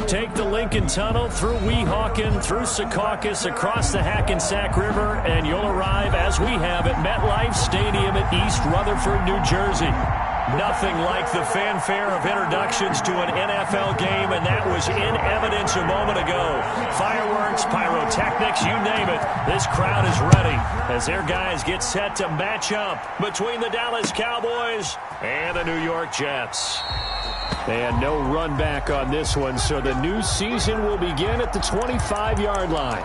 Take the Lincoln Tunnel through Weehawken, through Secaucus, across the Hackensack River, and you'll arrive, as we have, at MetLife Stadium at East Rutherford, New Jersey. Nothing like the fanfare of introductions to an NFL game, and that was in evidence a moment ago. Fireworks, pyrotechnics, you name it. This crowd is ready as their guys get set to match up between the Dallas Cowboys and the New York Jets. And no run back on this one, so the new season will begin at the 25-yard line.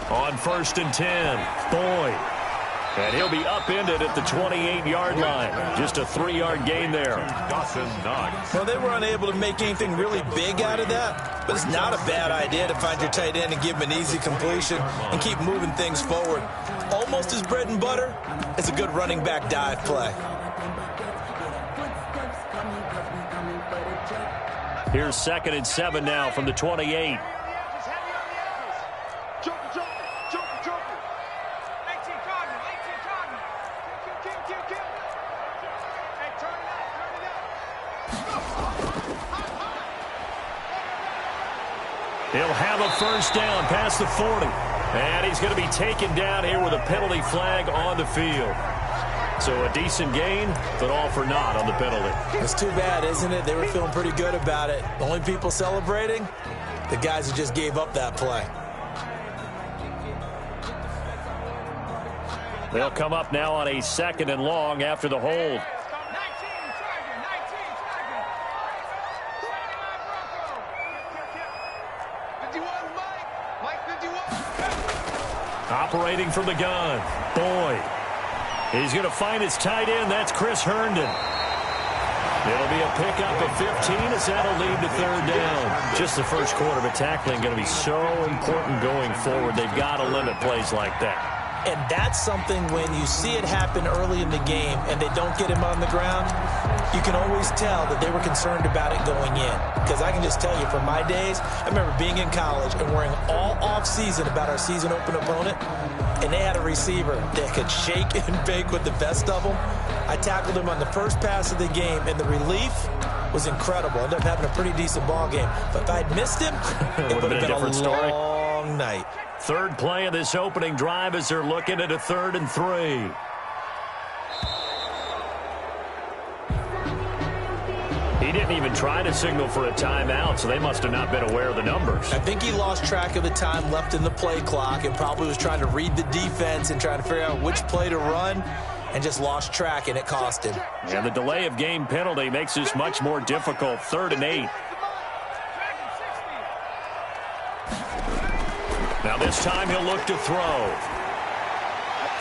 On 1st and 10, Boyd. And he'll be upended at the 28-yard line. Just a 3-yard gain there. Well, they were unable to make anything really big out of that, but it's not a bad idea to find your tight end and give him an easy completion and keep moving things forward. Almost as bread and butter as a good running back dive play. Here's 2nd and 7 now from the 28. He'll have a first down past the 40. And he's going to be taken down here with a penalty flag on the field. So a decent gain, but all for naught on the penalty. It's too bad, isn't it? They were feeling pretty good about it. The only people celebrating, the guys who just gave up that play. They'll come up now on a 2nd and long after the hold. Operating from the gun, Boyd. He's going to find his tight end. That's Chris Herndon. It'll be a pickup of 15 as that'll lead to 3rd down. Just the first quarter, but tackling going to be so important going forward. They've got to limit plays like that. And that's something when you see it happen early in the game and they don't get him on the ground, you can always tell that they were concerned about it going in. Because I can just tell you, from my days, I remember being in college and worrying all off-season about our season open opponent, and they had a receiver that could shake and bake with the best of them. I tackled him on the first pass of the game, and the relief was incredible. I ended up having a pretty decent ball game. But if I'd missed him, it would have been a long night. Third play of this opening drive as they're looking at a 3rd and 3. He didn't even try to signal for a timeout, so they must have not been aware of the numbers. I think he lost track of the time left in the play clock and probably was trying to read the defense and trying to figure out which play to run and just lost track, and it cost him. And the delay of game penalty makes this much more difficult. 3rd and 8. Now this time he'll look to throw.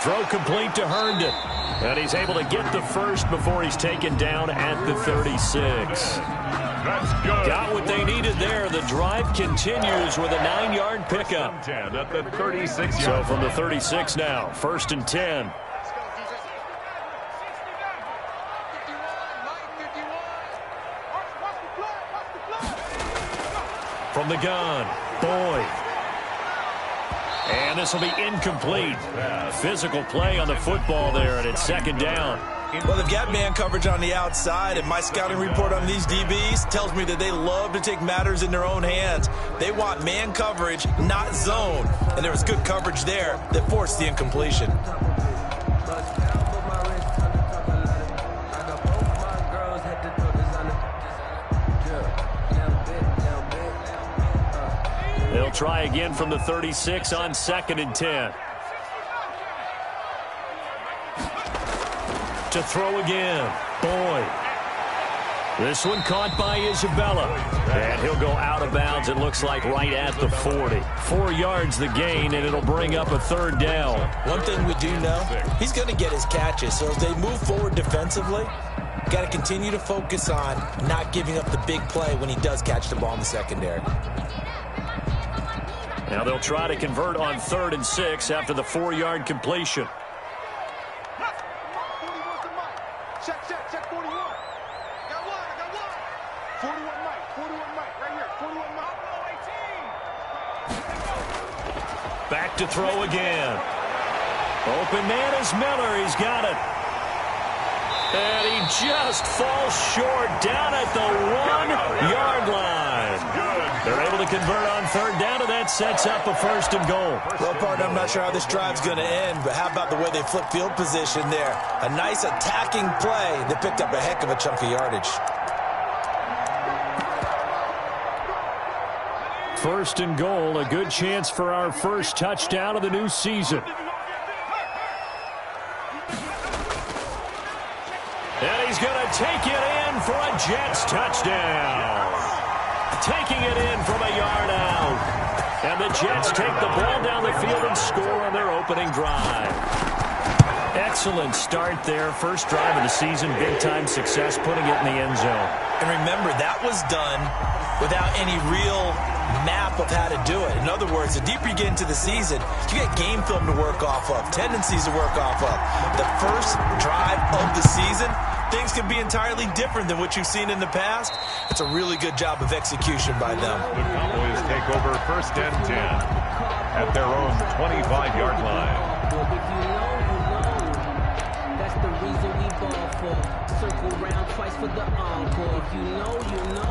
Throw complete to Herndon. And he's able to get the first before he's taken down at the 36. That's good. Got what they needed there. The drive continues with a 9-yard pickup. 10 at the 36. So from the 36 now, 1st and 10. From the gun, Boyd. And this will be incomplete. Physical play on the football there, and it's 2nd down. Well, they've got man coverage on the outside, and my scouting report on these DBs tells me that they love to take matters in their own hands. They want man coverage, not zone. And there was good coverage there that forced the incompletion. They'll try again from the 36 on 2nd and 10. To throw again, Boyd. This one caught by Isabella. And he'll go out of bounds, it looks like, right at the 40. 4 yards the gain, and it'll bring up a 3rd down. One thing we do know, he's going to get his catches. So as they move forward defensively, got to continue to focus on not giving up the big play when he does catch the ball in the secondary. Now they'll try to convert on 3rd and 6 after the 4-yard completion. Check 41. Got one. 41 Mike, right here. 41 Mike. Back to throw again. Open man is Miller. He's got it. And he just falls short down at the 1-yard line. They're able to convert on 3rd down, and that sets up a 1st and goal. Well, partner, I'm not sure how this drive's going to end, but how about the way they flip field position there? A nice attacking play that picked up a heck of a chunk of yardage. 1st and goal, a good chance for our first touchdown of the new season. And he's going to take it in for a Jets touchdown. Taking it in from a yard out. And the Jets take the ball down the field and score on their opening drive. Excellent start there. First drive of the season, big-time success, putting it in the end zone. And remember, that was done without any real map of how to do it. In other words, the deeper you get into the season, you get game film to work off of, tendencies to work off of. The first drive of the season, things can be entirely different than what you've seen in the past. It's a really good job of execution by them. The Cowboys take over 1st and 10 at their own 25-yard line. That's the reason we ball for. Circle round twice for the encore. If you know, you know.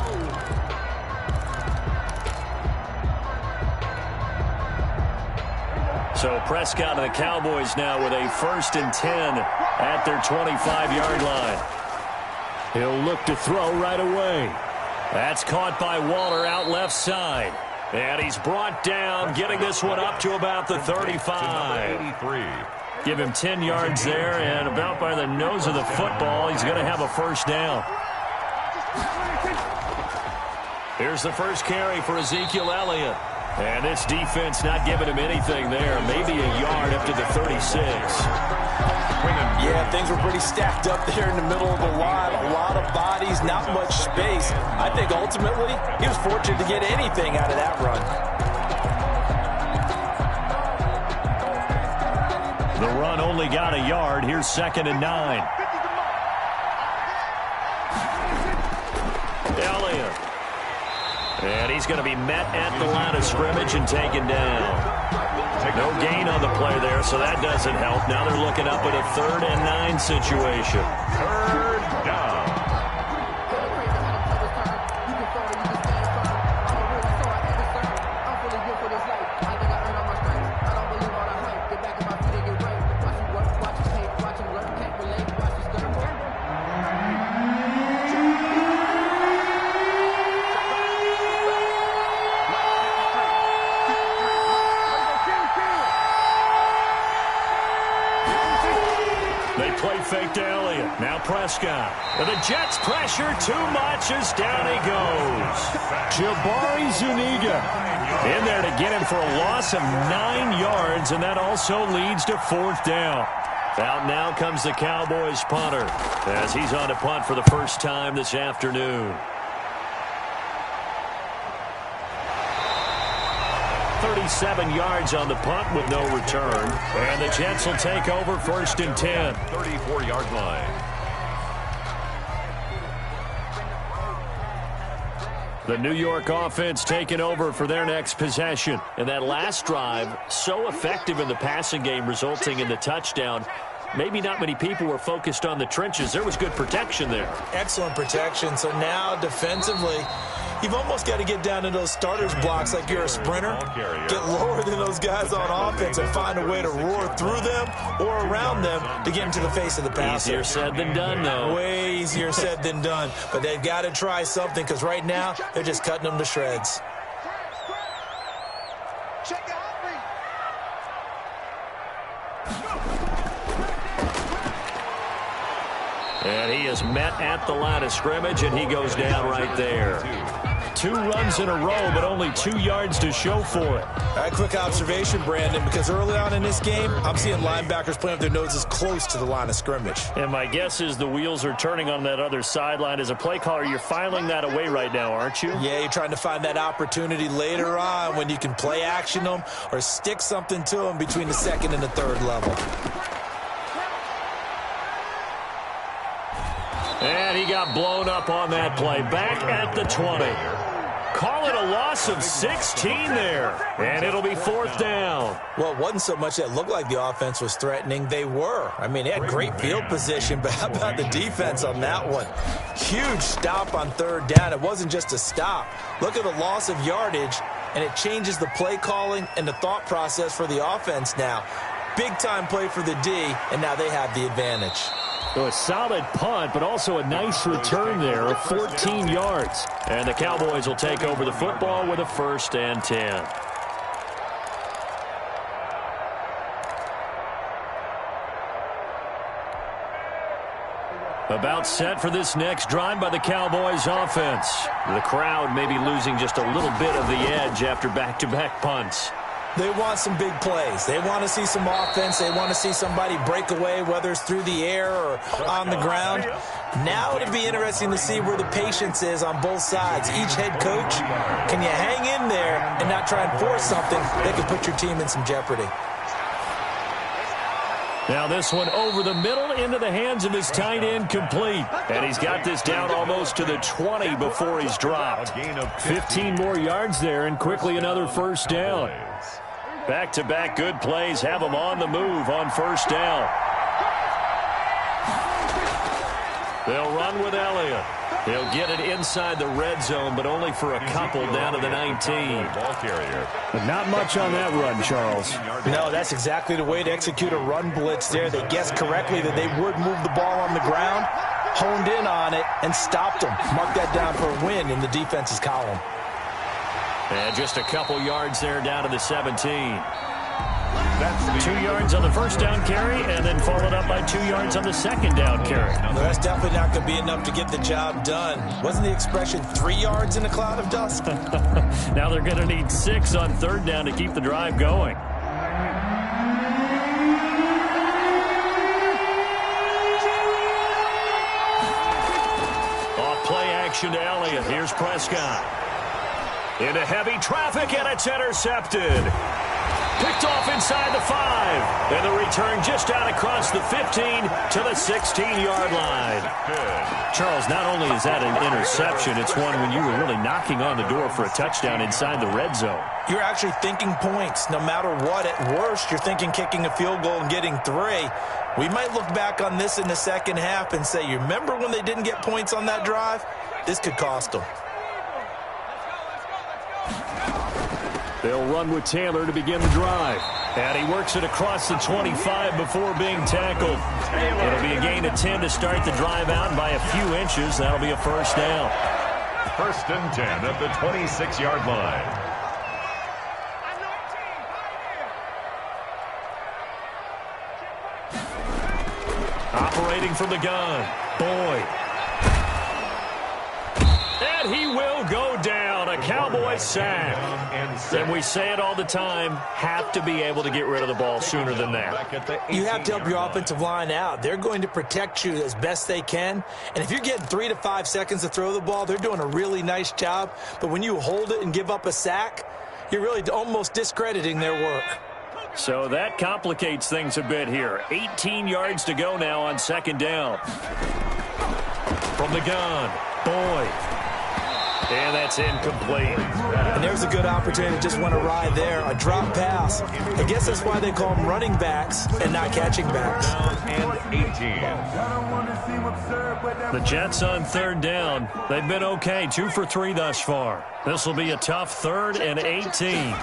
So Prescott and the Cowboys now with a 1st and 10 at their 25-yard line. He'll look to throw right away. That's caught by Waller out left side. And he's brought down, getting this one up to about the 35. 83. Give him 10 yards there, and about by the nose of the football, he's going to have a 1st down. Here's the first carry for Ezekiel Elliott. And this defense not giving him anything there. Maybe a yard up to the 36. Yeah, things were pretty stacked up there in the middle of the line. A lot of bodies, not much space. I think ultimately he was fortunate to get anything out of that run. The run only got a yard. Here's 2nd and 9. Elliott. And he's going to be met at the line of scrimmage and taken down. No gain on the play there, so that doesn't help. Now they're looking up at a 3rd and 9 situation. 3rd down. Fake to Elliott. Now Prescott. And the Jets pressure too much as down he goes. Jabari Zuniga in there to get him for a loss of 9 yards, and that also leads to 4th down. Out now comes the Cowboys punter as he's on to punt for the first time this afternoon. 37 yards on the punt with no return. And the Jets will take over 1st and 10. 34-yard line. The New York offense taking over for their next possession. And that last drive, so effective in the passing game, resulting in the touchdown. Maybe not many people were focused on the trenches. There was good protection there. Excellent protection. So now defensively, you've almost got to get down to those starters blocks like you're a sprinter. Get lower than those guys on offense and find a way to roar through them or around them to get into the face of the passer. Easier said than done, though. Way easier said than done. But they've got to try something because right now they're just cutting them to shreds. And he is met at the line of scrimmage, and he goes down right there. 2 runs in a row, but only 2 yards to show for it. All right, quick observation, Brandon, because early on in this game, I'm seeing linebackers playing with their noses close to the line of scrimmage. And my guess is the wheels are turning on that other sideline. As a play caller, you're filing that away right now, aren't you? Yeah, you're trying to find that opportunity later on when you can play action them or stick something to them between the second and the third level. And he got blown up on that play. Back at the 20. Call it a loss of 16 there. And it'll be 4th down. Well, it wasn't so much that it looked like the offense was threatening. They were. I mean, they had great field position, but how about the defense on that one? Huge stop on 3rd down. It wasn't just a stop. Look at the loss of yardage, and it changes the play calling and the thought process for the offense now. Big-time play for the D, and now they have the advantage. So a solid punt, but also a nice return there of 14 yards. And the Cowboys will take over the football with a 1st and 10. About set for this next drive by the Cowboys offense. The crowd may be losing just a little bit of the edge after back-to-back punts. They want some big plays. They want to see some offense. They want to see somebody break away, whether it's through the air or on the ground. Now it'll be interesting to see where the patience is on both sides. Each head coach, can you hang in there and not try and force something that could put your team in some jeopardy? Now this one over the middle into the hands of his tight end, complete. And he's got this down almost to the 20 before he's dropped. 15 more yards there and quickly another 1st down. Back-to-back good plays have him on the move on 1st down. They'll run with Elliott. He'll get it inside the red zone, but only for a couple down to the 19. But not much on that run, Charles. No, that's exactly the way to execute a run blitz there. They guessed correctly that they would move the ball on the ground, honed in on it, and stopped them. Mark that down for a win in the defense's column. And just a couple yards there down to the 17. That's 2 yards on the 1st down carry, and then followed up by 2 yards on the 2nd down carry. No, that's definitely not going to be enough to get the job done. Wasn't the expression 3 yards in a cloud of dust? Now they're going to need 6 on 3rd down to keep the drive going. Off play action to Elliott. Here's Prescott. Into heavy traffic, and it's intercepted. Picked off inside the 5. And the return just out across the 15 to the 16-yard line. Charles, not only is that an interception, it's one when you were really knocking on the door for a touchdown inside the red zone. You're actually thinking points. No matter what, at worst, you're thinking kicking a field goal and getting 3. We might look back on this in the second half and say, you remember when they didn't get points on that drive? This could cost them. They'll run with Taylor to begin the drive. And he works it across the 25 before being tackled. It'll be a gain of 10 to start the drive out by a few inches. That'll be a 1st down. 1st and 10 at the 26-yard line. Operating from the gun, Boyd. And he will go down. A Cowboy sack. And we say it all the time, have to be able to get rid of the ball sooner than that. You have to help your offensive line out. They're going to protect you as best they can. And if you're getting 3 to 5 seconds to throw the ball, they're doing a really nice job. But when you hold it and give up a sack, you're really almost discrediting their work. So that complicates things a bit here. 18 yards to go now on 2nd down. From the gun, Boyd. And that's incomplete. And there's a good opportunity to just want to ride there. A drop pass. I guess that's why they call them running backs and not catching backs. And 18. The Jets on 3rd down. They've been okay. 2 for 3 thus far. This will be a tough 3rd and 18.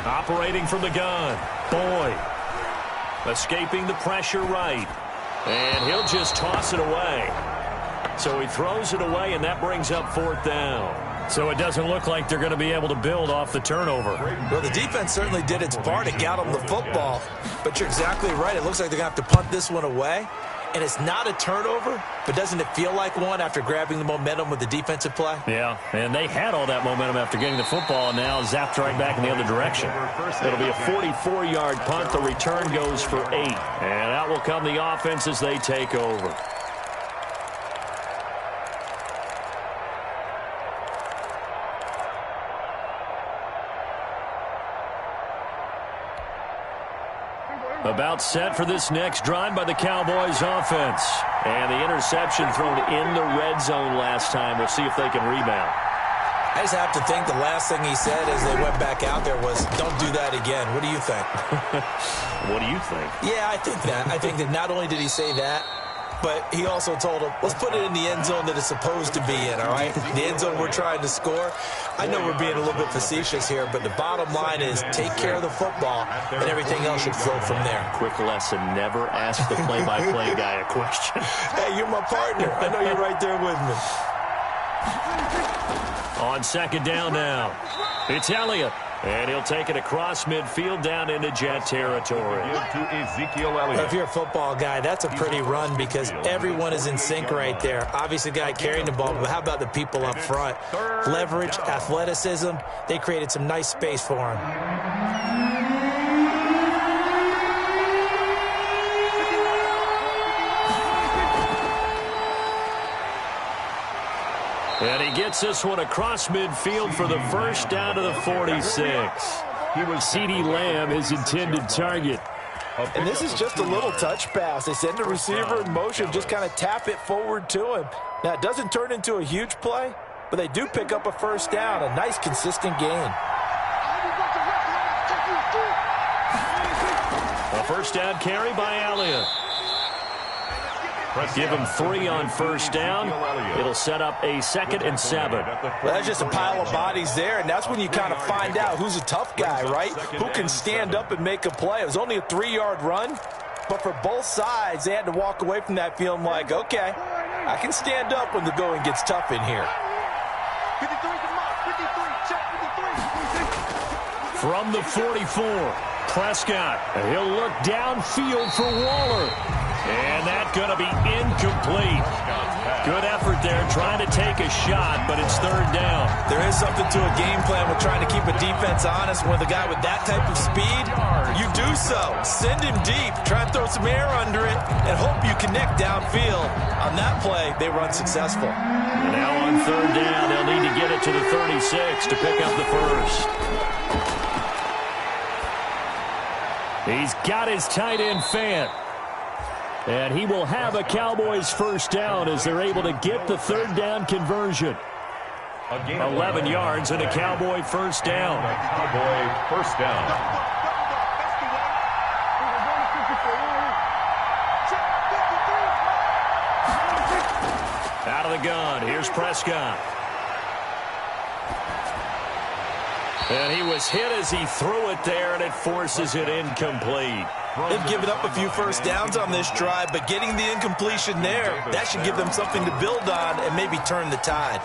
Operating from the gun. Boyd. Escaping the pressure right. And he'll just toss it away. So he throws it away, and that brings up 4th down. So it doesn't look like they're going to be able to build off the turnover. Well, the defense certainly did its part to get them the football. But you're exactly right. It looks like they're going to have to punt this one away. and it's not a turnover, but doesn't it feel like one after grabbing the momentum with the defensive play? Yeah, and they had all that momentum after getting the football, and now zapped right back in the other direction. It'll be a 44-yard punt. The return goes for 8. And out will come the offense as they take over. About set for this next drive by the Cowboys offense. And the interception thrown in the red zone last time. We'll see if they can rebound. I just have to think the last thing he said as they went back out there was, don't do that again. What do you think? What do you think? Yeah, I think that. I think that not only did he say that, but he also told him, let's put it in the end zone that it's supposed to be in, all right? The end zone we're trying to score. I know we're being a little bit facetious here, but the bottom line is take care of the football, and everything else should flow from there. Quick lesson, never ask the play-by-play guy a question. Hey, you're my partner. I know you're right there with me. On second down now, it's Elliott. And he'll take it across midfield down into Jet territory. If you're a football guy, that's a pretty run because everyone is in sync right there. Obviously, the guy carrying the ball, but how about the people up front? Leverage, athleticism, they created some nice space for him. And he gets this one across midfield for the first down to the 46. CeeDee Lamb, his intended target. And this is just a little touch pass. They send the receiver in motion, just kind of tap it forward to him. Now, it doesn't turn into a huge play, but they do pick up a first down, a nice, consistent gain. A first down carry by Elliott. Give him 3 on first down. It'll set up a 2nd and 7. Well, that's just a pile of bodies there, and that's when you kind of find out who's a tough guy, right? Who can stand up and make a play. It was only a 3-yard run, but for both sides, they had to walk away from that feeling like, okay, I can stand up when the going gets tough in here. 53 come on, 53, check 53. From the 44, Prescott. He'll look downfield for Waller. And that's going to be incomplete. Good effort there, trying to take a shot, but it's 3rd down. There is something to a game plan with trying to keep a defense honest. With a guy with that type of speed, you do so. Send him deep, try and throw some air under it, and hope you connect downfield. On that play, they run successful. And now on 3rd down, they'll need to get it to the 36 to pick up the first. He's got his tight end Fant. And he will have a Cowboys first down as they're able to get the 3rd down conversion. 11 yards and a Cowboy first down. Cowboy first down. Out of the gun, here's Prescott. And he was hit as he threw it there, and it forces it incomplete. They've given up a few first downs on this drive, but getting the incompletion there, that should give them something to build on and maybe turn the tide.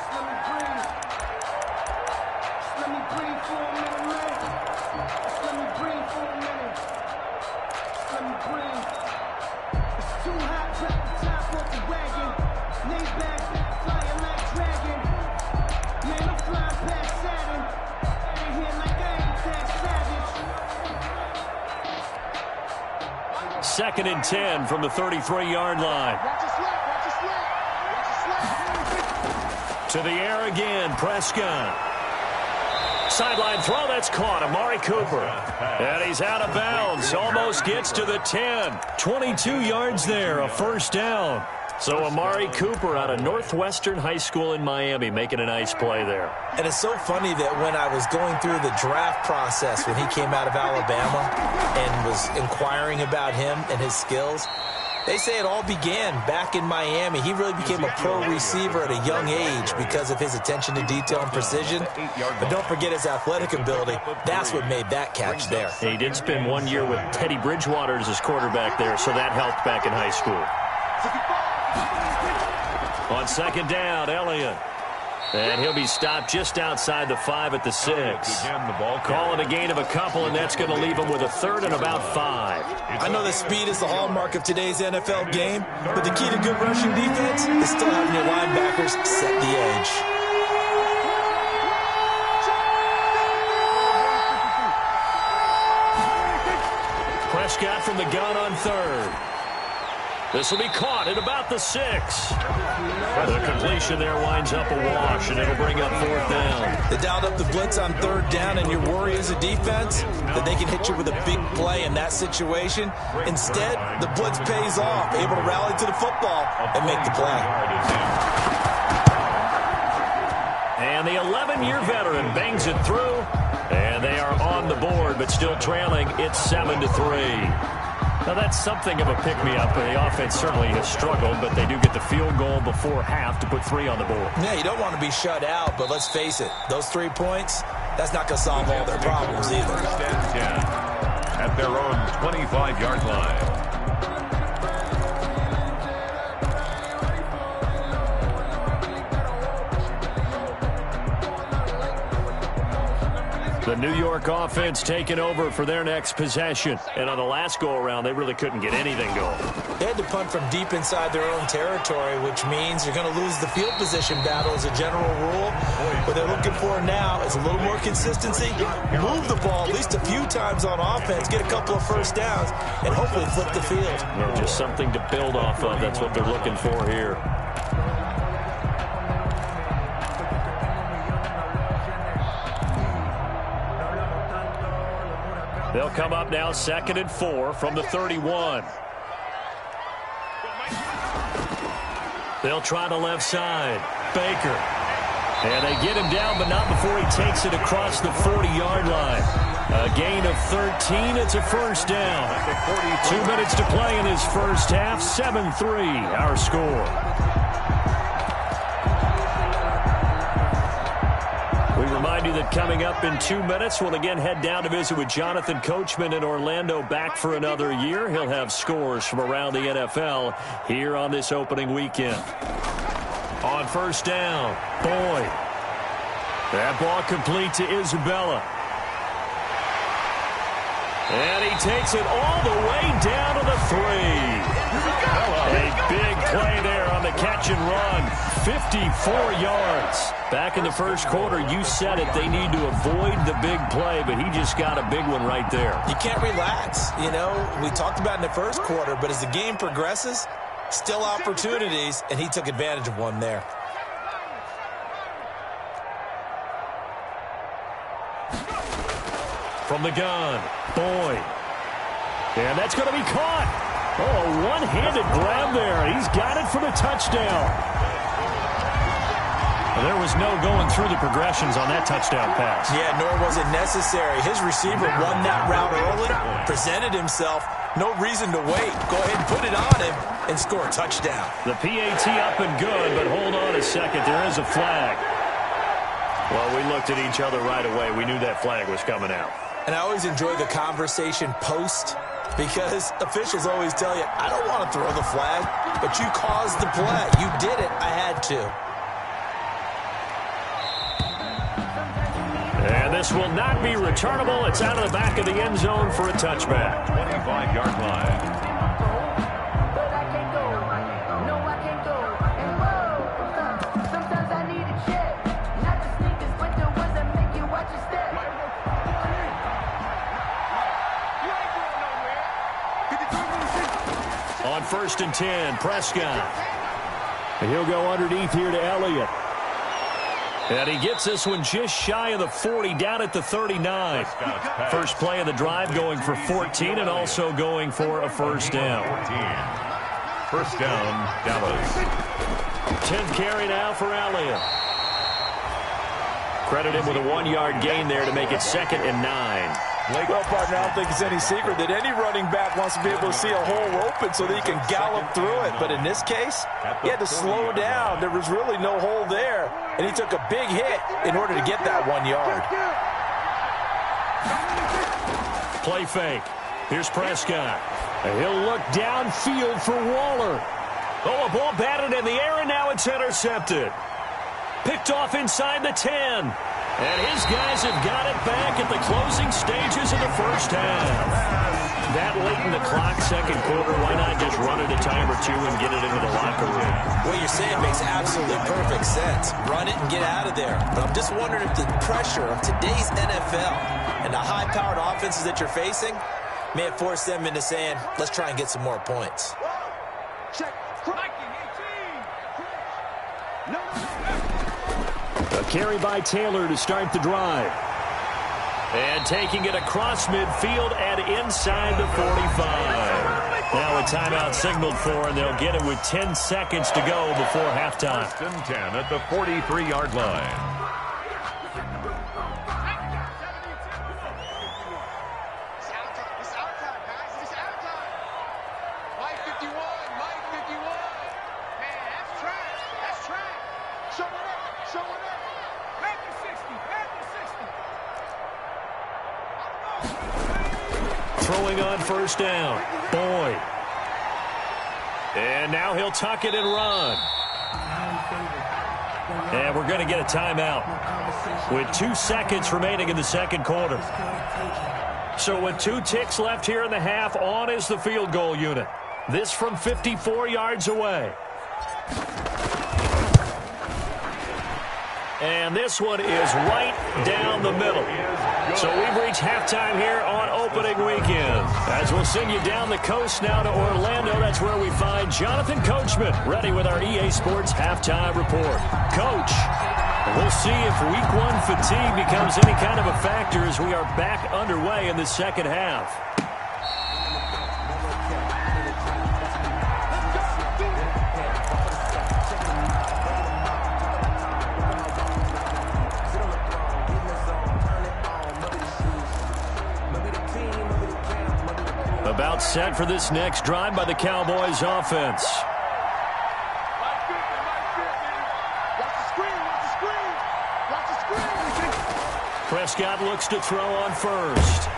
Second and 10 from the 33-yard line. To the air again, Prescott. Sideline throw, that's caught. Amari Cooper. And he's out of bounds. Almost gets to the 10. 22 yards there, a first down. So Amari Cooper out of Northwestern High School in Miami making a nice play there. And it's so funny that when I was going through the draft process when he came out of Alabama and was inquiring about him and his skills, they say it all began back in Miami. He really became a pro receiver at a young age because of his attention to detail and precision. But don't forget his athletic ability. That's what made that catch there. He did spend 1 year with Teddy Bridgewater as his quarterback there, so that helped back in high school. On second down, Elliott. And he'll be stopped just outside the 5 at the 6. Again, the ball Call it a gain of a couple, and that's going to leave him with a 3rd and about 5. I know that speed is the hallmark of today's NFL game, but the key to good rushing defense is still having your linebackers set the edge. Prescott from the gun on 3rd. This will be caught at about the 6. The completion there winds up a wash, and it'll bring up 4th down. They dialed up the blitz on 3rd down, and your worry as a defense that they can hit you with a big play in that situation. Instead, the blitz pays off, able to rally to the football and make the play. And the 11-year veteran bangs it through, and they are on the board, but still trailing. It's 7-3. Now, that's something of a pick-me-up. The offense certainly has struggled, but they do get the field goal before half to put 3 on the board. Yeah, you don't want to be shut out, but let's face it, those 3 points, that's not going to solve all their problems either. At their own 25-yard line. The New York offense taking over for their next possession. And on the last go-around, they really couldn't get anything going. They had to punt from deep inside their own territory, which means you're going to lose the field position battle as a general rule. What they're looking for now is a little more consistency, move the ball at least a few times on offense, get a couple of first downs, and hopefully flip the field. Well, just something to build off of. That's what they're looking for here. They'll come up now 2nd and 4 from the 31. They'll try the left side. Baker. And they get him down, but not before he takes it across the 40-yard line. A gain of 13. It's a first down. 2 minutes to play in his first half. 7-3, our score. Remind you that coming up in 2 minutes, we'll again head down to visit with Jonathan Coachman in Orlando, back for another year. He'll have scores from around the NFL here on this opening weekend. On first down, Boyd. That ball complete to Isabella. And he takes it all the way down to the 3. A big play there on the catch and run. 54 yards. Back in the first quarter, you said it, they need to avoid the big play, but he just got a big one right there. You can't relax. You know, we talked about in the first quarter, but as the game progresses, still opportunities, and he took advantage of one there. From the gun, Boyd. And that's going to be caught. Oh, one-handed grab there. He's got it for the touchdown. Well, there was no going through the progressions on that touchdown pass. Yeah, nor was it necessary. His receiver won that route early, presented himself. No reason to wait. Go ahead and put it on him and score a touchdown. The PAT up and good, but hold on a second. There is a flag. Well, we looked at each other right away. We knew that flag was coming out. And I always enjoy the conversation post because officials always tell you, I don't want to throw the flag, but you caused the play. You did it. I had to. And this will not be returnable. It's out of the back of the end zone for a touchback. 25-yard line. On 1st and 10, Prescott. And he'll go underneath here to Elliott. And he gets this one just shy of the 40, down at the 39. First play of the drive going for 14 and also going for a first down. First down, Dallas. 10th carry now for Elliott. Credit him with a 1-yard gain there to make it 2nd and 9. Well, partner, I don't think it's any secret that any running back wants to be able to see a hole open so that he can gallop through it. But in this case, he had to slow down. There was really no hole there, and he took a big hit in order to get that 1 yard. Play fake. Here's Prescott. And he'll look downfield for Waller. Oh, a ball batted in the air, and now it's intercepted. picked off inside the 10. And his guys have got it back at the closing stages of the first half. That late in the clock, second quarter, why not just run it a time or two and get it into the locker room? What you're saying makes absolutely perfect sense. Run it and get out of there. But I'm just wondering if the pressure of today's NFL and the high-powered offenses that you're facing may have forced them into saying, let's try and get some more points. Check. A carry by Taylor to start the drive. And taking it across midfield and inside the 45. Now a timeout signaled for, and they'll get it with 10 seconds to go before halftime. First and 10 at the 43-yard line. Throwing on first down. Boyd. And now he'll tuck it and run. And we're going to get a timeout with 2 seconds remaining in the second quarter. So with 2 ticks left here in the half, on is the field goal unit. This from 54 yards away. And this one is right down the middle. So we've reached halftime here on opening weekend. As we'll send you down the coast now to Orlando, that's where we find Jonathan Coachman ready with our EA Sports halftime report. Coach, we'll see if week 1 fatigue becomes any kind of a factor as we are back underway in the second half. About set for this next drive by the Cowboys offense. Prescott looks to throw on first.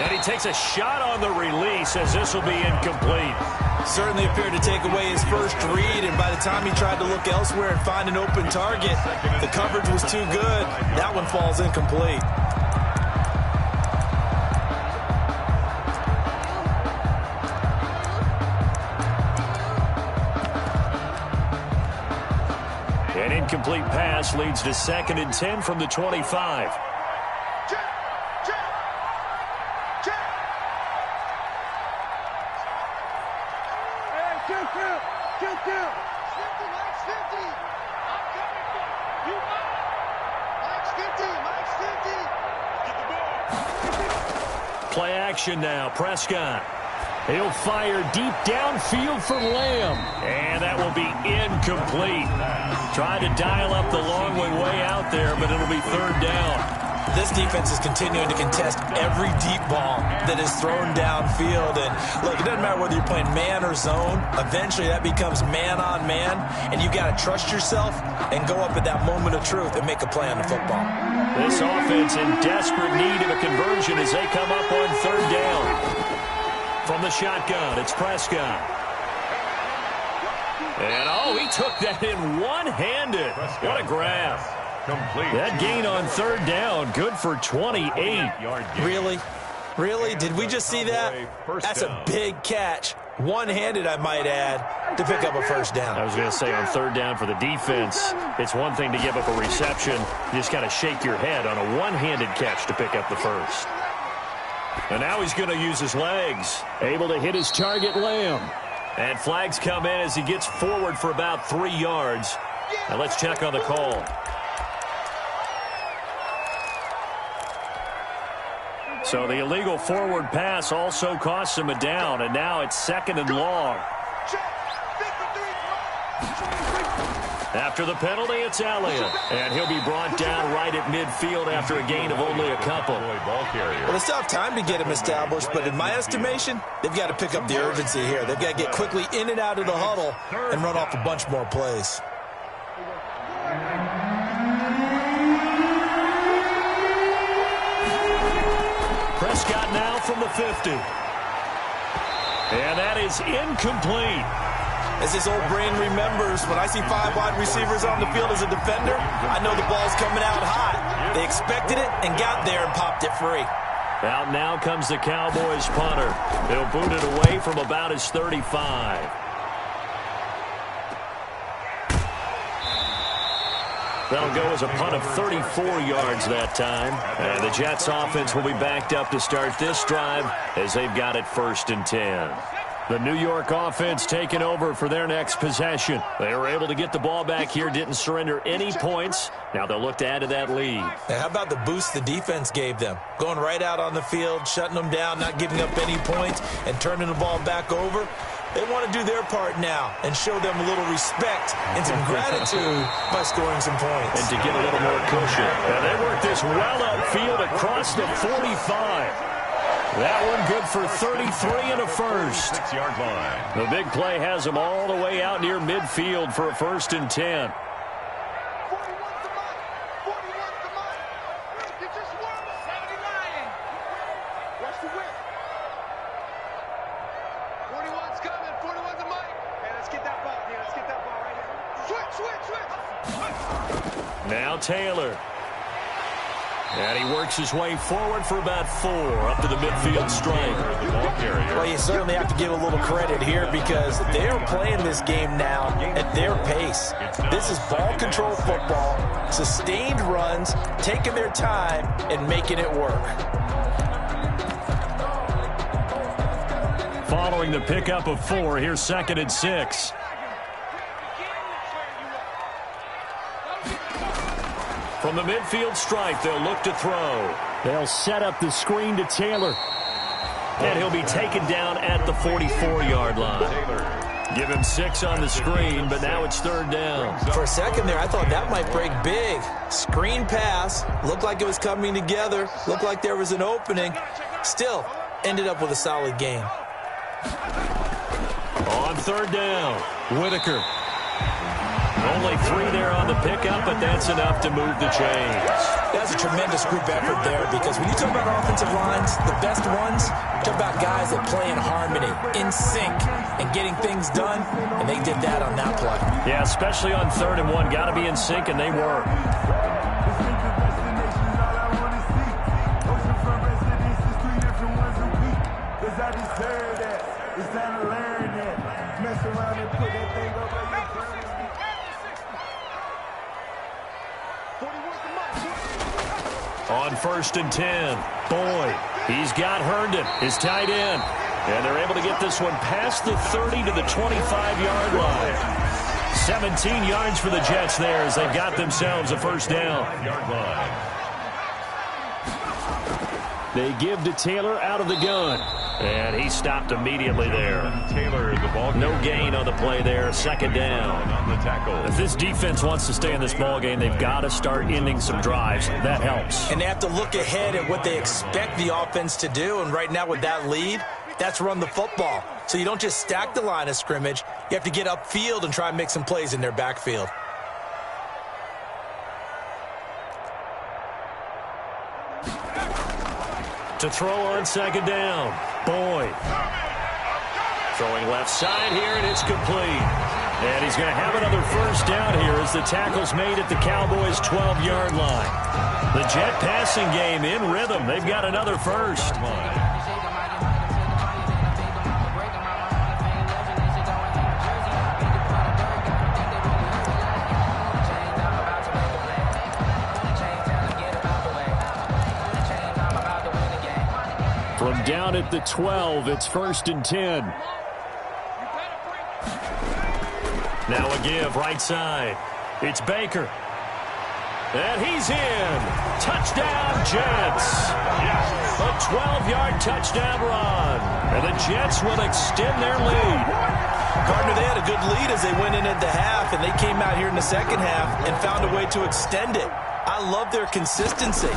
And he takes a shot on the release as this will be incomplete. Certainly appeared to take away his first read, and by the time he tried to look elsewhere and find an open target, the coverage was too good. That one falls incomplete. An incomplete pass leads to 2nd and 10 from the 25. Play action now. Prescott. He'll fire deep downfield for Lamb. And that will be incomplete. Trying to dial up the long way out there, but it'll be 3rd down. This defense is continuing to contest every deep ball that is thrown downfield. And look, it doesn't matter whether you're playing man or zone. Eventually that becomes man on man, and you got to trust yourself and go up at that moment of truth and make a play on the football. This offense in desperate need of a conversion as they come up on 3rd down. From the shotgun, it's Prescott. And, he took that in one-handed. What a grab. Complete. That gain on 3rd down, good for 28. Really? Really? Did we just see that? That's a big catch. One-handed, I might add, to pick up a first down. I was going to say on 3rd down for the defense, it's one thing to give up a reception. You just got to shake your head on a one-handed catch to pick up the first. And now he's going to use his legs. Able to hit his target, Lamb. And flags come in as he gets forward for about 3 yards. Now let's check on the call. So the illegal forward pass also costs him a down, and now it's 2nd and long. After the penalty, it's Elliott, and he'll be brought down right at midfield after a gain of only a couple. Well, they still have time to get him established, but in my estimation, they've got to pick up the urgency here. They've got to get quickly in and out of the huddle and run off a bunch more plays. Prescott now from the 50. And that is incomplete. As this old brain remembers, when I see 5 wide receivers on the field as a defender, I know the ball's coming out hot. They expected it and got there and popped it free. Out now comes the Cowboys punter. He'll boot it away from about his 35. That'll go as a punt of 34 yards that time. And the Jets offense will be backed up to start this drive as they've got it 1st and 10. The New York offense taking over for their next possession. They were able to get the ball back here, didn't surrender any points. Now they'll look to add to that lead. Now, how about the boost the defense gave them? Going right out on the field, shutting them down, not giving up any points, and turning the ball back over. They want to do their part now and show them a little respect and some gratitude by scoring some points. And to get a little more cushion. Now they work this well upfield across the 45. That one good for 33 and a first. 6-yard line. The big play has them all the way out near midfield for a 1st and 10. 41's the mark. 41's the mark. You just won. 79. Watch the whip. 41's coming. 41's the mic. Hey, let's get that ball. Yeah, let's get that ball right here. Switch. Now Taylor. And he works his way forward for about 4 up to the midfield stripe. Well, you certainly have to give a little credit here because they're playing this game now at their pace. This is ball control football, sustained runs, taking their time and making it work. Following the pickup of 4, here's 2nd and 6. From the midfield stripe, they'll look to throw. They'll set up the screen to Taylor. And he'll be taken down at the 44-yard line. Give him 6 on the screen, but now it's 3rd down. For a second there, I thought that might break big. Screen pass, looked like it was coming together, looked like there was an opening. Still, ended up with a solid game. On 3rd down, Whitaker. Only 3 there on the pickup, but that's enough to move the chains. That's a tremendous group effort there because when you talk about offensive lines, the best ones, talk about guys that play in harmony, in sync, and getting things done, and they did that on that play. Yeah, especially on 3rd and 1. Got to be in sync, and they were. On 1st and 10, Boyd. He's got Herndon, his tight end. And they're able to get this one past the 30 to the 25-yard line. 17 yards for the Jets there as they've got themselves a 1st down. They give to Taylor out of the gun. And he stopped immediately there. Taylor, the ball. No gain on the play there. 2nd down. On the tackle. If this defense wants to stay in this ball game, they've got to start ending some drives. That helps. And they have to look ahead at what they expect the offense to do. And right now with that lead, that's run the football. So you don't just stack the line of scrimmage. You have to get upfield and try and make some plays in their backfield. To throw on 2nd down, Boyd. Throwing left side here, and it's complete. And he's going to have another 1st down here as the tackle's made at the Cowboys' 12-yard line. The Jet passing game in rhythm. They've got another 1st. From down at the 12, it's 1st and 10. Now a give right side. It's Baker. And he's in. Touchdown, Jets. A 12-yard touchdown run. And the Jets will extend their lead. Partner, they had a good lead as they went in at the half, and they came out here in the 2nd half and found a way to extend it. I love their consistency.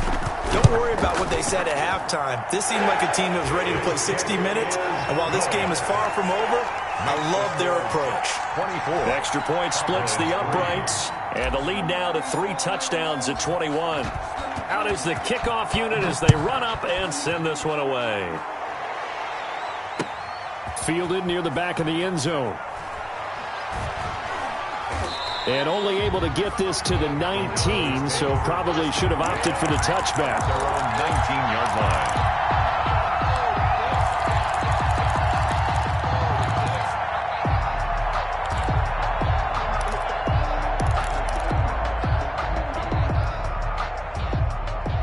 Don't worry about what they said at halftime. This seemed like a team that was ready to play 60 minutes, and while this game is far from over, I love their approach. 24. Extra point splits the uprights, and the lead now to 3 touchdowns at 21. Out is the kickoff unit as they run up and send this one away. Fielded near the back of the end zone. And only able to get this to the 19, so probably should have opted for the touchback. Their own 19-yard line.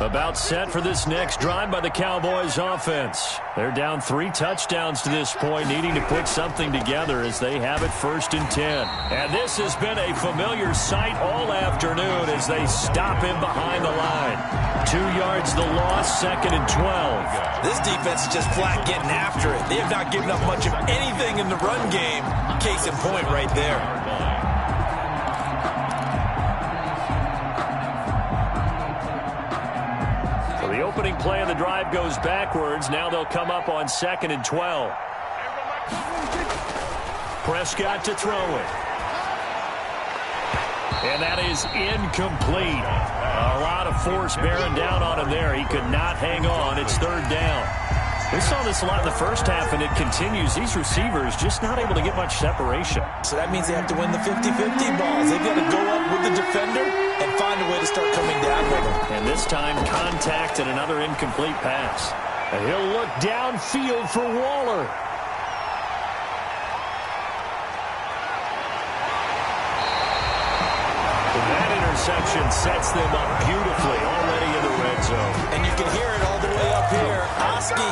About set for this next drive by the Cowboys offense. They're down 3 touchdowns to this point, needing to put something together as they have it 1st and 10. And this has been a familiar sight all afternoon as they stop him behind the line. 2 yards the loss, 2nd and 12. This defense is just flat getting after it. They have not given up much of anything in the run game. Case in point right there. The opening play of the drive goes backwards. Now they'll come up on 2nd and 12. Prescott to throw it. And that is incomplete. A lot of force bearing down on him there. He could not hang on. It's 3rd down. We saw this a lot in the first half, and it continues. These receivers just not able to get much separation. So that means they have to win the 50-50 balls. They've got to go up with the defender and find a way to start coming down with him. And this time, contact and another incomplete pass. And he'll look downfield for Waller. That interception sets them up beautifully already in the red zone. And you can hear it all the way up here. Oski,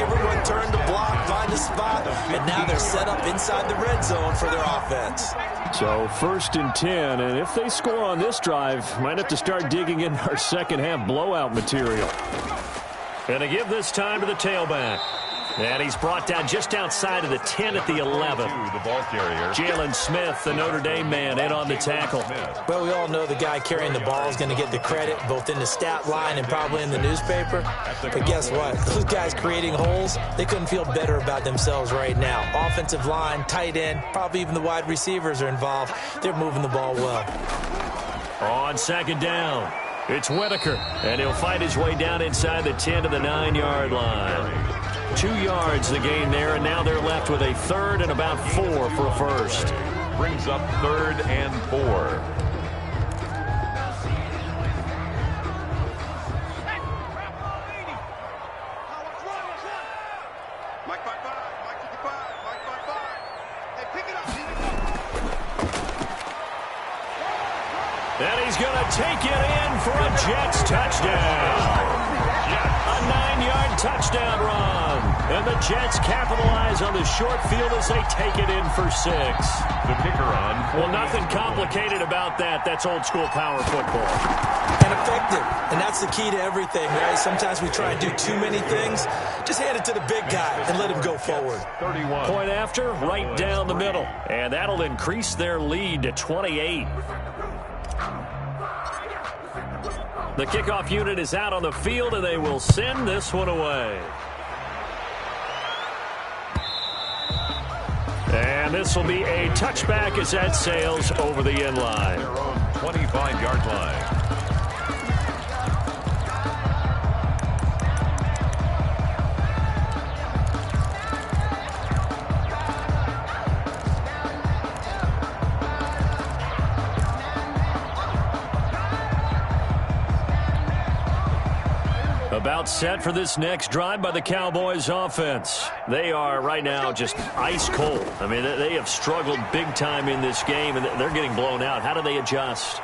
everyone turned to block, find a spot, and now they're set up inside the red zone for their offense. So 1st and 10, and if they score on this drive, might have to start digging in our second half blowout material. And to give this time to the tailback. And he's brought down just outside of the 10 at the 11. The ball carrier. Jalen Smith, the Notre Dame man, in on the tackle. Well, we all know the guy carrying the ball is going to get the credit, both in the stat line and probably in the newspaper. But guess what? Those guys creating holes, they couldn't feel better about themselves right now. Offensive line, tight end, probably even the wide receivers are involved. They're moving the ball well. On 2nd down, it's Whitaker, and he'll fight his way down inside the 10 to the 9-yard line. 2 yards the gain there, and now they're left with a 3rd and about 4 for a first. Brings up 3rd and 4. And he's going to take it in for a Jets touchdown. A 9-yard touchdown run. And the Jets capitalize on the short field as they take it in for 6. The kicker on. Well, nothing complicated about that. That's old school power football. And effective. And that's the key to everything, right? Sometimes we try and do too many things. Just hand it to the big guy and let him go forward. 31. Point after, right down the middle. And that'll increase their lead to 28. The kickoff unit is out on the field, and they will send this one away. And this will be a touchback as that sails over the end line. Their own 25-yard line. About set for this next drive by the Cowboys offense. They are right now just ice cold. I mean, they have struggled big time in this game, and they're getting blown out. How do they adjust?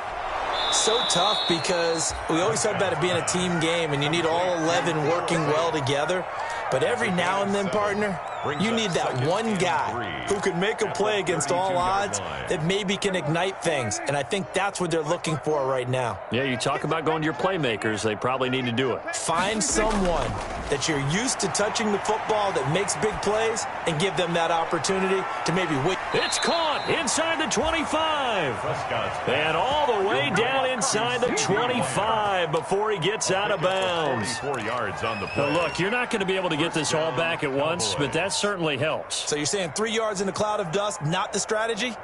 So tough because we always talk about it being a team game, and you need all 11 working well together. But every now and then, partner, you need that one guy who can make a play against all odds that maybe can ignite things. And I think that's what they're looking for right now. Yeah, you talk about going to your playmakers. They probably need to do it. Find someone that you're used to touching the football that makes big plays and give them that opportunity to maybe win. It's caught inside the 25. And all the way down inside the 25 before he gets out of bounds. 4 yards on the play. Now look, you're not going to be able to get this all back at once, but that certainly helps. So you're saying 3 yards in a cloud of dust, not the strategy?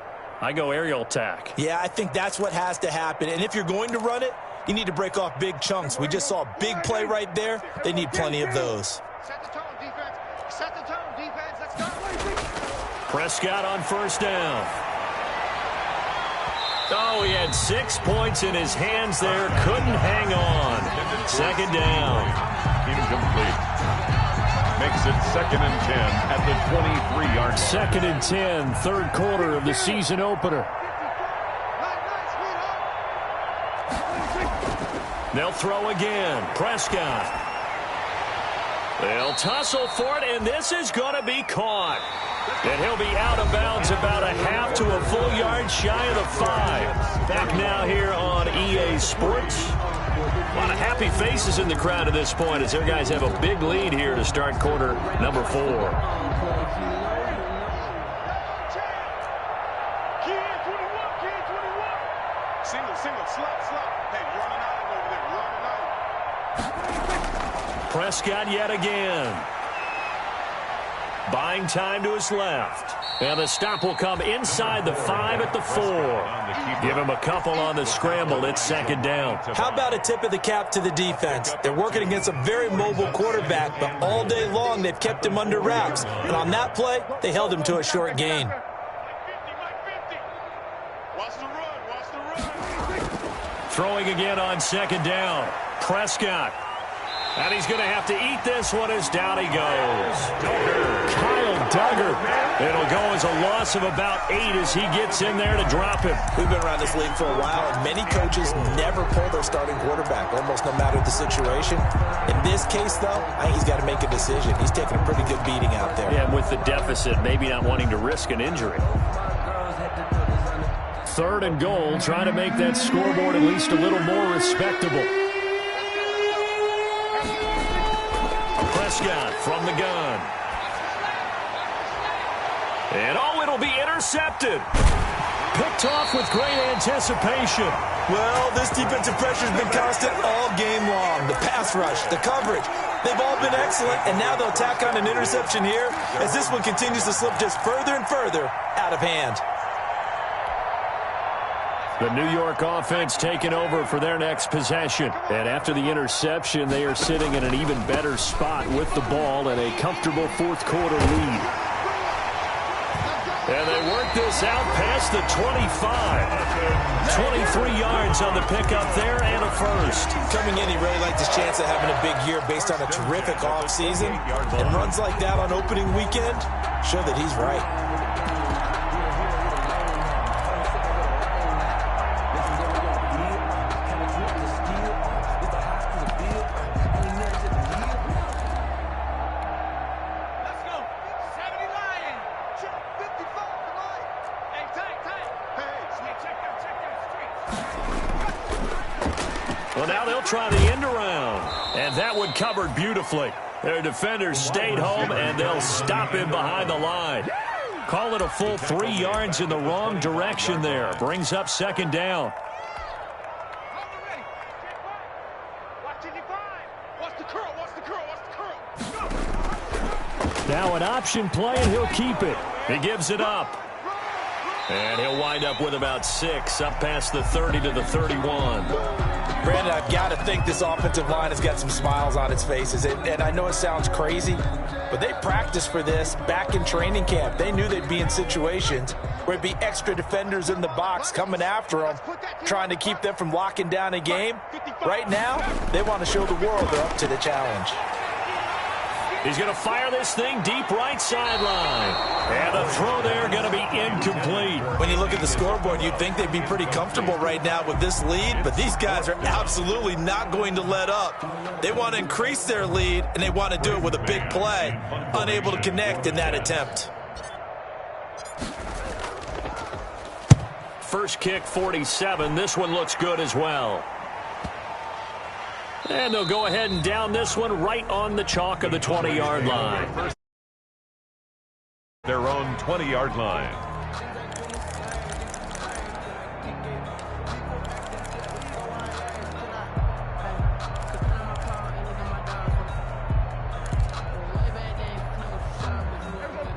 I go aerial attack. Yeah, I think that's what has to happen. And if you're going to run it, you need to break off big chunks. We just saw a big play right there. They need plenty of those. Set the tone, defense. Set the tone, defense. Let's go. Prescott on 1st down. Oh, he had 6 points in his hands there. Couldn't hang on. Second down. Incomplete. Makes it 2nd and 10 at the 23-yard line. 2nd and 10, third quarter of the season opener. They'll throw again. Prescott. They'll tussle for it, and this is going to be caught. And he'll be out of bounds about a half to a full yard shy of the 5. Back now here on EA Sports. A lot of happy faces in the crowd at this point as their guys have a big lead here to start quarter number 4. Prescott yet again. Buying time to his left. And the stop will come inside the 5 at the 4. Give him a couple on the scramble. It's 2nd down. How about a tip of the cap to the defense? They're working against a very mobile quarterback, but all day long they've kept him under wraps. And on that play, they held him to a short gain. Throwing again on 2nd down. Prescott. And he's going to have to eat this one as down he goes. Kyle Duggar. It'll go as a loss of about 8 as he gets in there to drop him. We've been around this league for a while, and many coaches never pull their starting quarterback, almost no matter the situation. In this case, though, I think he's got to make a decision. He's taking a pretty good beating out there. Yeah, and with the deficit, maybe not wanting to risk an injury. 3rd and goal, trying to make that scoreboard at least a little more respectable. Prescott from the gun. And oh, it'll be intercepted. Picked off with great anticipation. Well, this defensive pressure has been constant all game long. The pass rush, the coverage, they've all been excellent, and now they'll tack on an interception here as this one continues to slip just further and further out of hand. The New York offense taking over for their next possession. And after the interception, they are sitting in an even better spot with the ball and a comfortable 4th quarter lead. And they work this out past the 25. 23 yards on the pickup there and a first. Coming in, he really liked his chance of having a big year based on a terrific offseason. And runs like that on opening weekend show that he's right. Well, now they'll try the end around. And that one covered beautifully. Their defenders stayed home, and they'll stop him behind the line. Call it a full 3 yards in the wrong direction there. Brings up 2nd down. Now an option play, and he'll keep it. He gives it up. And he'll wind up with about 6, up past the 30 to the 31. Brandon, I've got to think this offensive line has got some smiles on its faces. And I know it sounds crazy, but they practiced for this back in training camp. They knew they'd be in situations where it'd be extra defenders in the box coming after them, trying to keep them from locking down a game. Right now, they want to show the world they're up to the challenge. He's going to fire this thing deep right sideline. And the throw there going to be incomplete. When you look at the scoreboard, you'd think they'd be pretty comfortable right now with this lead, but these guys are absolutely not going to let up. They want to increase their lead, and they want to do it with a big play. Unable to connect in that attempt. First kick, 47. This one looks good as well. And they'll go ahead and down this one right on the chalk of the 20-yard line. Their own 20-yard line.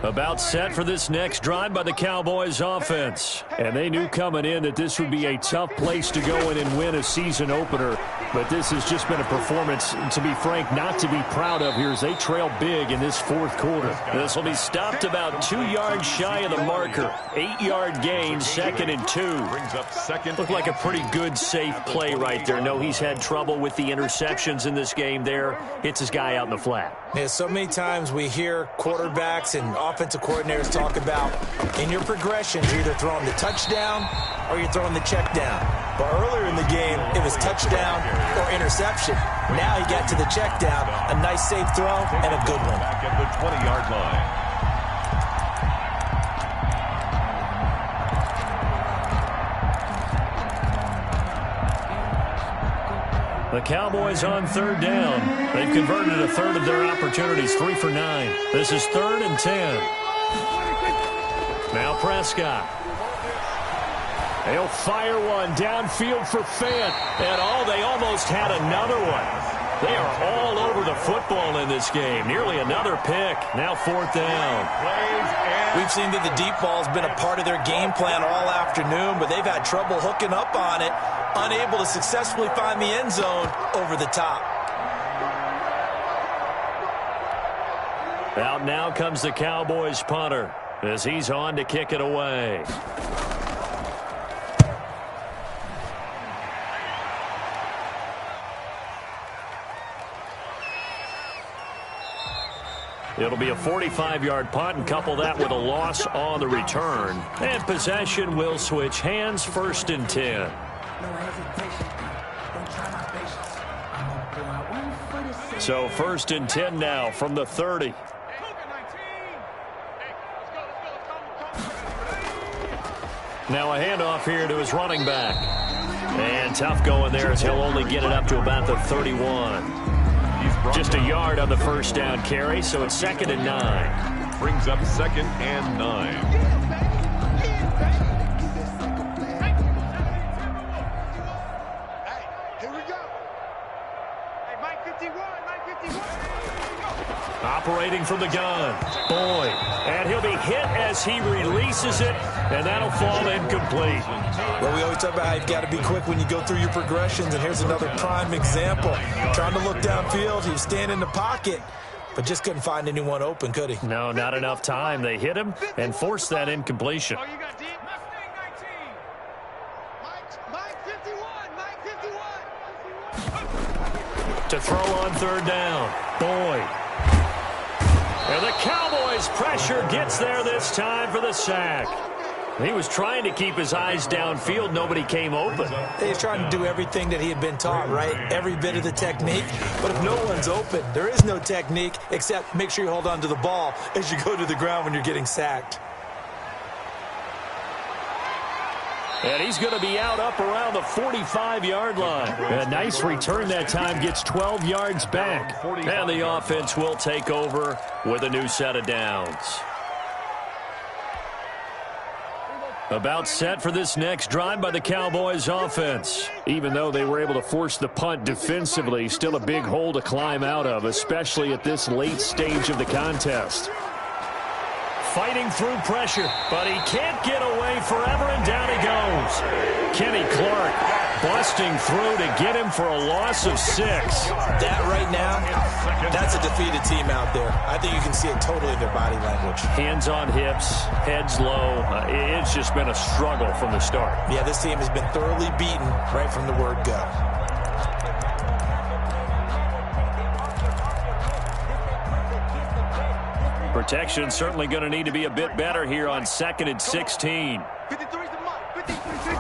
About set for this next drive by the Cowboys offense. And they knew coming in that this would be a tough place to go in and win a season opener. but this has just been a performance, to be frank, not to be proud of here as they trail big in this fourth quarter. This will be stopped about 2 yards shy of the marker. 8-yard gain, 2nd and 2. Brings up second. Looked like a pretty good, safe play right there. No, he's had trouble with the interceptions in this game there. Hits his guy out in the flat. Yeah, so many times we hear quarterbacks and offensive coordinators talk about in your progressions, you're either throwing the touchdown or you're throwing the check down. But earlier in the game, it was touchdown or interception. Now he got to the check down, a nice safe throw and a good one. Back at the 20-yard line. The Cowboys on 3rd down. They've converted a third of their opportunities, 3 for 9. This is 3rd and 10. Now Prescott. They'll fire one downfield for Fant. And they almost had another one. They are all over the football in this game. Nearly another pick. Now 4th down. We've seen that the deep ball's been a part of their game plan all afternoon, but they've had trouble hooking up on it, unable to successfully find the end zone over the top. Out now comes the Cowboys punter as he's on to kick it away. It'll be a 45-yard punt, and couple that with a loss on the return. And possession will switch hands, 1st and 10. So 1st and 10 now from the 30. Now a handoff here to his running back. And tough going there as he'll only get it up to about the 31. Just a yard on the 1st down carry, so it's 2nd and 9. Brings up 2nd and 9. Hey, here we go. Hey, Mike 51, Mike 51. Operating from the gun. Boyd. And he'll be hit as he releases it, and that'll fall incomplete. Well, we always talk about how you've got to be quick when you go through your progressions, and here's another prime example. Trying to look downfield, he was standing in the pocket, but just couldn't find anyone open, could he? No, not enough time. They hit him and forced that incompletion. Oh, you got deep. Mustang 19. Mike 51, Mike 51. To throw on 3rd down. Boyd. And the Cowboys' pressure gets there this time for the sack. He was trying to keep his eyes downfield. Nobody came open. He's trying to do everything that he had been taught, right? Every bit of the technique. But if no one's open, there is no technique except make sure you hold on to the ball as you go to the ground when you're getting sacked. And he's going to be out up around the 45-yard line. A nice return that time, gets 12 yards back. And the offense will take over with a new set of downs. About set for this next drive by the Cowboys offense. Even though they were able to force the punt defensively, still a big hole to climb out of, especially at this late stage of the contest. Fighting through pressure, but he can't get away forever, and down he goes. Kenny Clark busting through to get him for a loss of 6. That right now, that's a defeated team out there. I think you can see it totally in their body language. Hands on hips, heads low. It's just been a struggle from the start. Yeah, this team has been thoroughly beaten right from the word go. Protection certainly going to need to be a bit better here on 2nd and 16. 53's the mark. 53.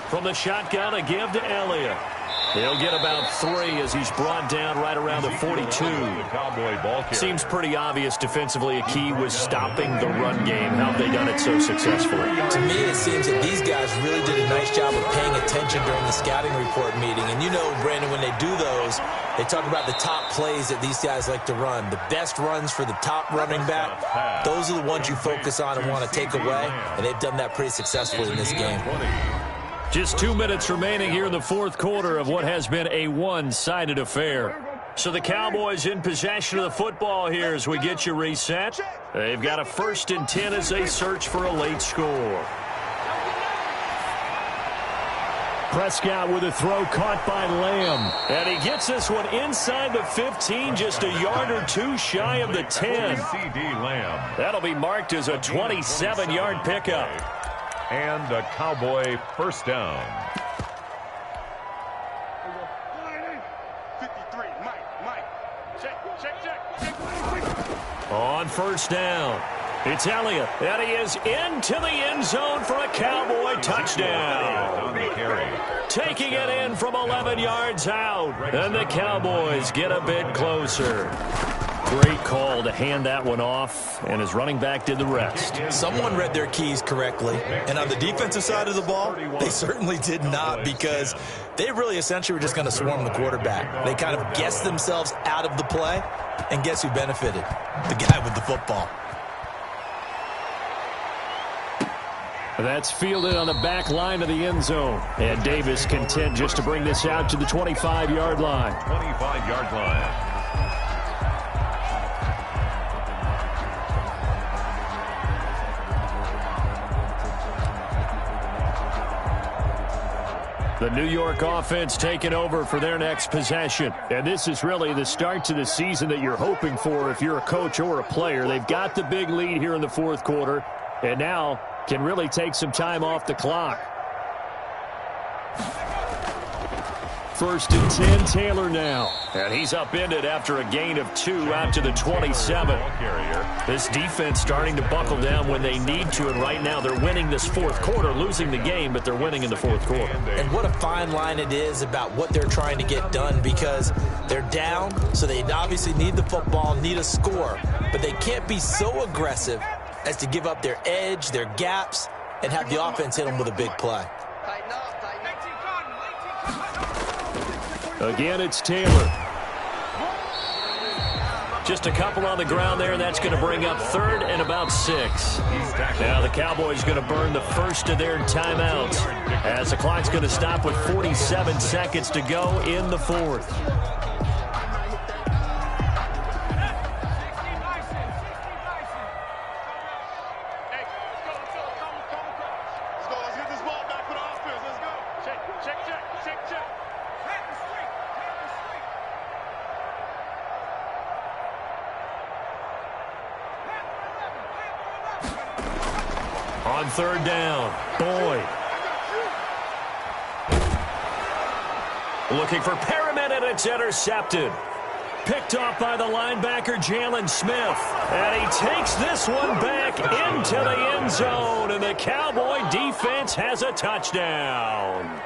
From the shotgun, a give to Elliott. He'll get about 3 as he's brought down right around the 42. Seems pretty obvious defensively a key was stopping the run game. How have they done it so successfully? To me, it seems that these guys really did a nice job of paying attention during the scouting report meeting. And you know, Brandon, when they do those, they talk about the top plays that these guys like to run. The best runs for the top running back, those are the ones you focus on and want to take away. And they've done that pretty successfully in this game. Just 2 minutes remaining here in the fourth quarter of what has been a one-sided affair. So the Cowboys in possession of the football here as we get you reset. They've got a 1st and 10 as they search for a late score. Prescott with a throw caught by Lamb. And he gets this one inside the 15, just a yard or two shy of the 10. C.D. Lamb. That'll be marked as a 27-yard pickup. And a Cowboy first down. 53, Mike. Check. On first down, it's Elliott, and he is into the end zone for a Cowboy touchdown. On the carry. Taking it in from 11 yards out, and the Cowboys get a bit closer. Great call to hand that one off, and his running back did the rest. Someone read their keys correctly, and on the defensive side of the ball, they certainly did not, because they really essentially were just going to swarm the quarterback. They kind of guessed themselves out of the play, and guess who benefited? The guy with the football. That's fielded on the back line of the end zone, and Davis content just to bring this out to the 25-yard line. 25-yard line. The New York offense taking over for their next possession. And this is really the start to the season that you're hoping for if you're a coach or a player. They've got the big lead here in the fourth quarter, and now can really take some time off the clock. First and 10, Taylor now. And he's upended after a gain of 2 out to the 27. This defense starting to buckle down when they need to, and right now they're winning this fourth quarter, losing the game, but they're winning in the fourth quarter. And what a fine line it is about what they're trying to get done, because they're down, so they obviously need the football, need a score, but they can't be so aggressive as to give up their edge, their gaps, and have the offense hit them with a big play. Again, it's Taylor. Just a couple on the ground there, and that's going to bring up third and about 6. Now the Cowboys going to burn the first of their timeouts as the clock's going to stop with 47 seconds to go in the fourth. Let's get this ball back for the offense. Let's go. Check. On third down, Boyd. Looking for Perriman, and it's intercepted. Picked off by the linebacker, Jalen Smith. And he takes this one back into the end zone, and the Cowboy defense has a touchdown.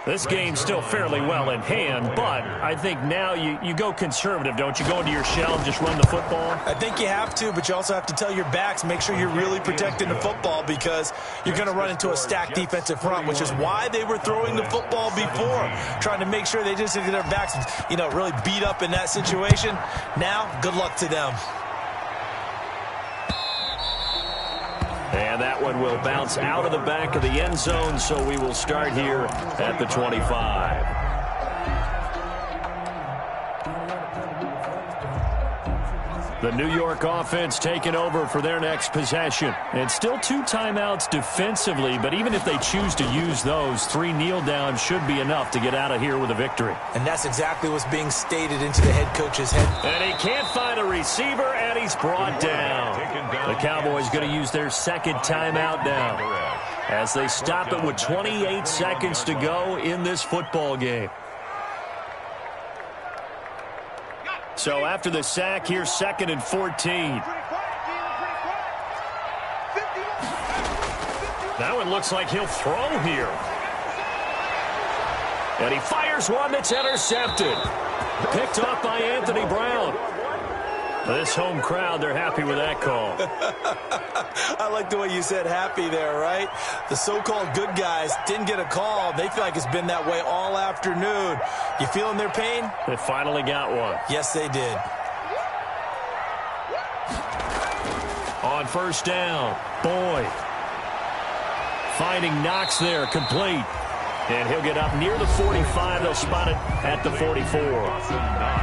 This game's still fairly well in hand, but I think now you go conservative, don't you? Go into your shell and just run the football? I think you have to, but you also have to tell your backs, make sure you're really protecting the football, because you're going to run into a stacked defensive front, which is why they were throwing the football before, trying to make sure they just get their backs, really beat up in that situation. Now, good luck to them. And that one will bounce out of the back of the end zone, so we will start here at the 25. The New York offense taking over for their next possession. And still 2 timeouts defensively, but even if they choose to use those, 3 kneel downs should be enough to get out of here with a victory. And that's exactly what's being stated into the head coach's head. And he can't find a receiver, and he's brought down. The Cowboys going to use their second timeout now as they stop it with 28 seconds to go in this football game. So after the sack, here's 2nd and 14. That one looks like he'll throw here. And he fires one that's intercepted. Picked off by Anthony Brown. This home crowd, they're happy with that call. I like the way you said happy there, right? The so-called good guys didn't get a call. They feel like it's been that way all afternoon. You feeling their pain? They finally got one. Yes, they did. On first down, Boyd. Finding Knox there, complete. And he'll get up near the 45. They'll spot it at the 44.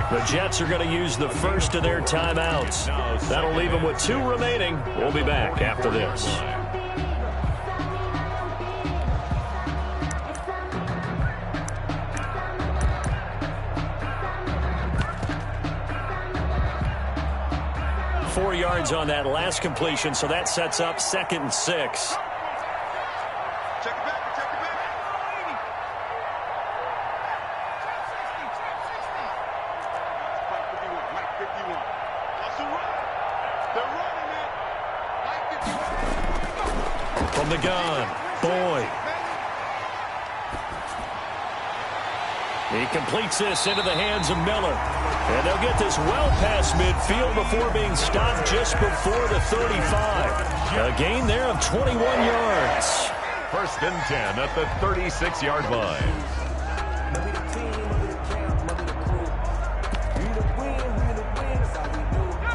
The Jets are going to use the first of their timeouts. That'll leave them with 2 remaining. We'll be back after this. 4 yards on that last completion, so that sets up 2nd and 6. Check it back. Check it back. 51. Mike 51. That's a run. They're running it. Mike 51. From the gun, Boyd. He completes this into the hands of Miller. And they'll get this well past midfield before being stopped just before the 35. A gain there of 21 yards. 1st and 10 at the 36-yard line.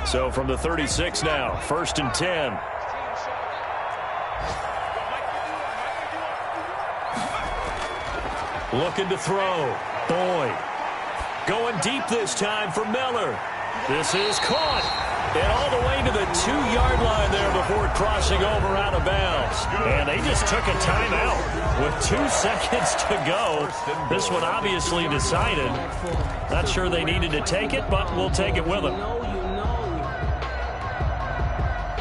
So from the 36 now, 1st and 10. Looking to throw. Boyd. Going deep this time for Miller. This is caught. And all the way to the 2-yard line there before crossing over out of bounds. And they just took a timeout with 2 seconds to go. This one obviously decided. Not sure they needed to take it, but we'll take it with them.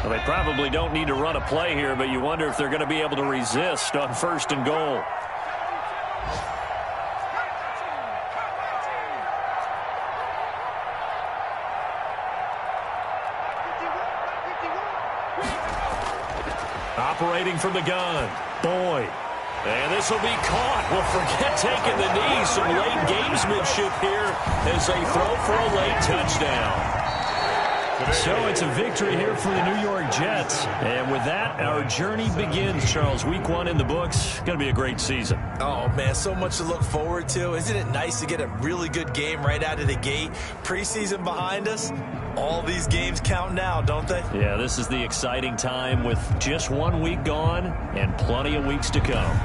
Well, they probably don't need to run a play here, but you wonder if they're going to be able to resist on 1st and goal. Operating from the gun, Boyd. And this will be caught. Well, forget taking the knee. Some late gamesmanship here as they throw for a late touchdown. So it's a victory here for the New York Jets. And with that, our journey begins, Charles. Week 1 in the books. Going to be a great season. Oh, man, so much to look forward to. Isn't it nice to get a really good game right out of the gate? Preseason behind us. All these games count now, don't they? Yeah, this is the exciting time with just 1 week gone and plenty of weeks to come.